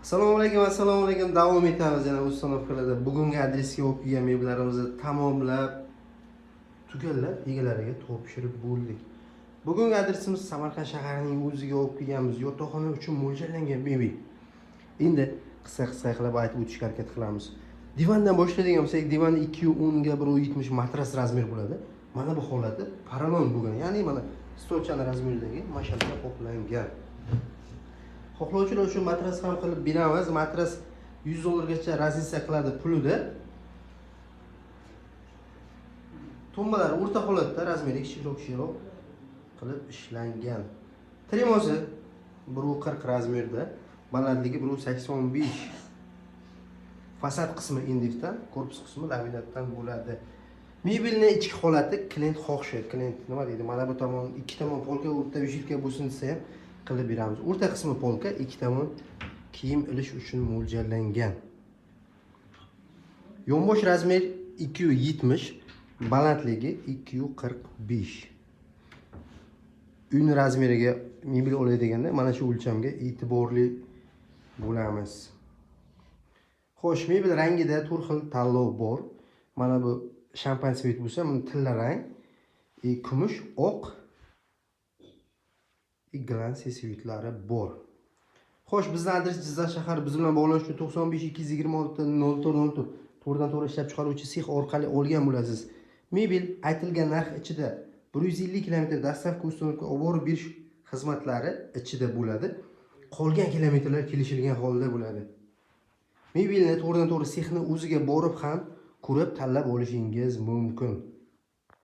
Assalomu alaykum. Davom etamiz yana uстановkalarda. Bugungi adresga olib kelgan mebellarimizni tamomlab, tugallab, egalariga topshirib bo'ldik. Bugungi adresimiz Samarqand shaharining o'ziga olib kelganmiz. Yotoqxona uchun mo'ljallangan mebel. Endi qisqa qilib aytib o'tishga harakat qilamiz. Divandan boshladigan bo'lsak, divan 210 ga 170 matras razmer bo'ladi. Mana bu holati parallel bo'lgan. Ya'ni mana stolchani razmeridagi mashalga qoplangan. Xohlovchilar uchun matras ham qilib beramiz. Matras $100 gacha razisa qiladi pulida. Tumbalar o'rta holatda, razmeri kichikroq qilib ishlangan. Tremosi 140 razmerda, balandligi 185. Fasad qismi indifdan, korpus qismi laminatdan bo'ladi. Mebelning ichki holati klient xohishi. Klient nima deydi? Mana bu tomon ikki tomon polka, o'rta vishilka bo'lsin desa ham qilib beramiz. O'rta qismi polka, ikki tomon kiyim ilish uchun mo'ljallangan. Yonbosh razmer 270, balandligi 245. Uy razmeriga mebel oladiganlar mana shu o'lchamga e'tiborli bo'lamiz. Xo'sh, mebel rangida turli xil tanlov bor. Mana bu shampan svet bo'lsa, buni tilla rang, kumush, oq, glans svetlari bor. Xo'sh, bizning adres Jizzax shahar. Biz bilan bog'lanish uchun 95 226 0404 to'g'ridan to'g'ri ishlab chiqaruvchi sex orqali olgan bo'lasiz. Mebel aytilgan narx ichida 150 km dastavka ustunovka olib borib berish xizmatlari ichida bo'ladi. Qolgan kilometrlar kelishilgan holda bo'ladi. Mebelni to'g'ridan to'g'ri sexni o'ziga borib ham ko'rib tanlab olishingiz mumkin.